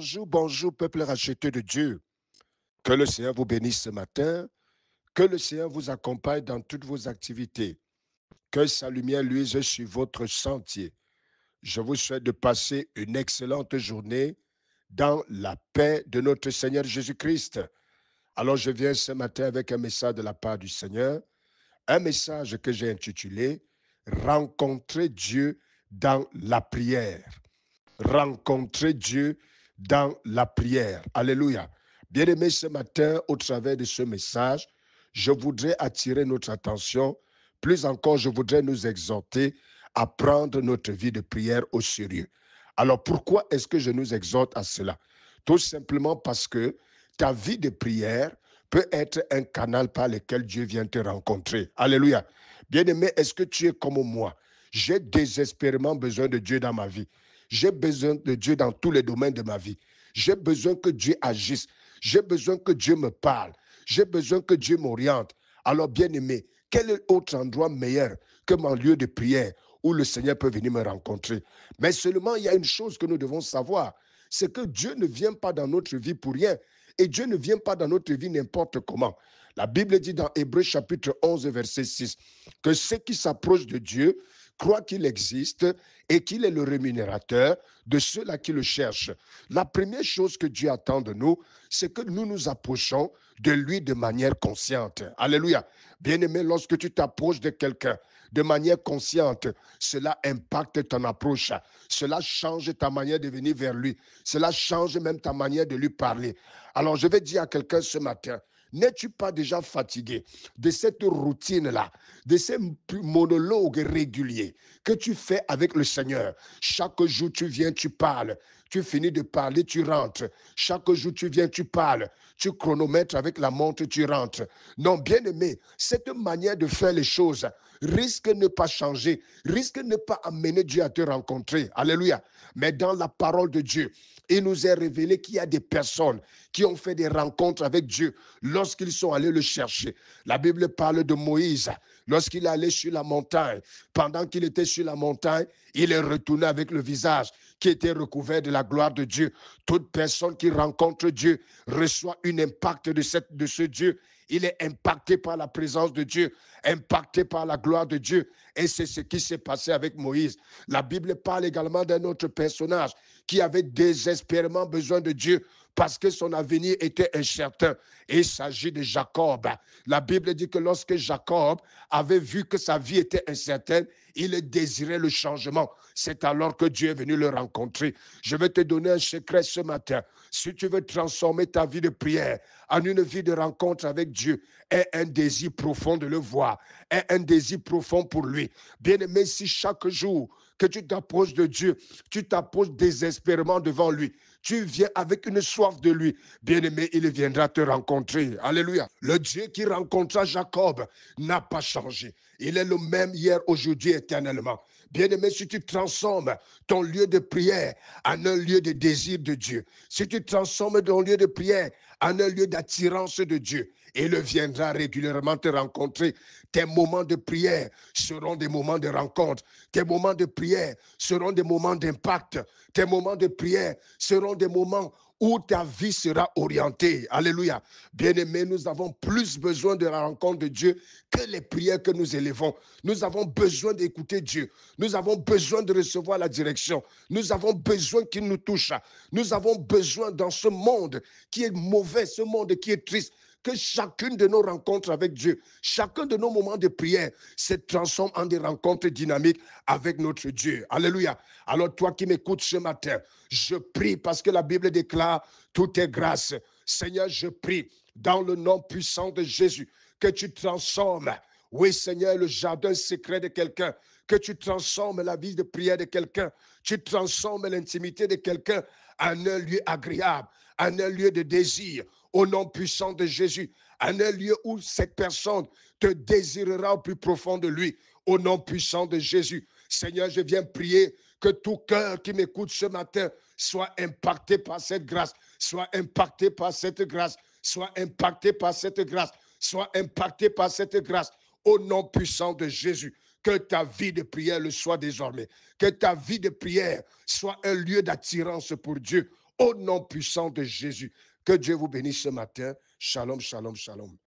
bonjour, bonjour, peuple racheté de Dieu. Que le Seigneur vous bénisse ce matin, que le Seigneur vous accompagne dans toutes vos activités, que sa lumière luise sur votre sentier. Je vous souhaite de passer une excellente journée dans la paix de notre Seigneur Jésus-Christ. Alors je viens ce matin avec un message de la part du Seigneur, un message que j'ai intitulé Rencontrer Dieu dans la prière. Rencontrer Dieu dans la prière. Alléluia. Bien-aimés, ce matin, au travers de ce message, je voudrais attirer notre attention. Plus encore, je voudrais nous exhorter à prendre notre vie de prière au sérieux. Alors, pourquoi est-ce que je nous exhorte à cela? Tout simplement parce que ta vie de prière peut être un canal par lequel Dieu vient te rencontrer. Alléluia. Bien-aimé, est-ce que tu es comme moi? J'ai désespérément besoin de Dieu dans ma vie. J'ai besoin de Dieu dans tous les domaines de ma vie. J'ai besoin que Dieu agisse. J'ai besoin que Dieu me parle. J'ai besoin que Dieu m'oriente. Alors, bien-aimé, quel est autre endroit meilleur que mon lieu de prière où le Seigneur peut venir me rencontrer? Mais seulement, il y a une chose que nous devons savoir, c'est que Dieu ne vient pas dans notre vie pour rien. Et Dieu ne vient pas dans notre vie n'importe comment. La Bible dit dans Hébreux chapitre 11, verset 6, que ceux qui s'approchent de Dieu croient qu'il existe et qu'il est le rémunérateur de ceux-là qui le cherchent. La première chose que Dieu attend de nous, c'est que nous nous approchons de lui de manière consciente. Alléluia. Bien-aimé, lorsque tu t'approches de quelqu'un de manière consciente, cela impacte ton approche. Cela change ta manière de venir vers lui. Cela change même ta manière de lui parler. Alors, je vais dire à quelqu'un ce matin, n'es-tu pas déjà fatigué de cette routine-là, de ces monologues réguliers que tu fais avec le Seigneur? Chaque jour, tu viens, tu parles. Tu finis de parler, tu rentres. Chaque jour, tu viens, tu parles. Tu chronomètres avec la montre, tu rentres. Non, bien aimé, cette manière de faire les choses risque de ne pas changer, risque de ne pas amener Dieu à te rencontrer. Alléluia. Mais dans la parole de Dieu, il nous est révélé qu'il y a des personnes qui ont fait des rencontres avec Dieu lorsqu'ils sont allés le chercher. La Bible parle de Moïse. Lorsqu'il est allé sur la montagne, pendant qu'il était sur la montagne, il est retourné avec le visage qui était recouvert de la gloire de Dieu. Toute personne qui rencontre Dieu reçoit un impact de ce Dieu. Il est impacté par la présence de Dieu, impacté par la gloire de Dieu. Et c'est ce qui s'est passé avec Moïse. La Bible parle également d'un autre personnage qui avait désespérément besoin de Dieu parce que son avenir était incertain. Et il s'agit de Jacob. La Bible dit que lorsque Jacob avait vu que sa vie était incertaine, il désirait le changement. C'est alors que Dieu est venu le rencontrer. Je vais te donner un secret ce matin. Si tu veux transformer ta vie de prière en une vie de rencontre avec Dieu, aie un désir profond de le voir, aie un désir profond pour lui. Bien-aimé, si chaque jour que tu t'approches de Dieu, tu t'approches désespérément devant lui, tu viens avec une soif de lui, bien-aimé, il viendra te rencontrer. Alléluia. Le Dieu qui rencontra Jacob n'a pas changé. Il est le même hier, aujourd'hui, éternellement. Bien-aimé, si tu transformes ton lieu de prière en un lieu de désir de Dieu, si tu transformes ton lieu de prière en un lieu d'attirance de Dieu, il viendra régulièrement te rencontrer. Tes moments de prière seront des moments de rencontre. Tes moments de prière seront des moments d'impact. Tes moments de prière seront des moments où ta vie sera orientée. Alléluia. Bien-aimés, nous avons plus besoin de la rencontre de Dieu que les prières que nous élevons. Nous avons besoin d'écouter Dieu. Nous avons besoin de recevoir la direction. Nous avons besoin qu'il nous touche. Nous avons besoin dans ce monde qui est mauvais, ce monde qui est triste, que chacune de nos rencontres avec Dieu, chacun de nos moments de prière se transforme en des rencontres dynamiques avec notre Dieu. Alléluia. Alors toi qui m'écoutes ce matin, je prie parce que la Bible déclare tout est grâce. Seigneur, je prie dans le nom puissant de Jésus que tu transformes, oui Seigneur, le jardin secret de quelqu'un, que tu transformes la vie de prière de quelqu'un, tu transformes l'intimité de quelqu'un en un lieu agréable, en un lieu de désir, au nom puissant de Jésus, en un lieu où cette personne te désirera au plus profond de lui, au nom puissant de Jésus. Seigneur, je viens prier que tout cœur qui m'écoute ce matin soit impacté par cette grâce, soit impacté par cette grâce, soit impacté par cette grâce, soit impacté par cette grâce, au nom puissant de Jésus. Que ta vie de prière le soit désormais. Que ta vie de prière soit un lieu d'attirance pour Dieu. au nom puissant de Jésus. Que Dieu vous bénisse ce matin. Shalom, shalom, shalom.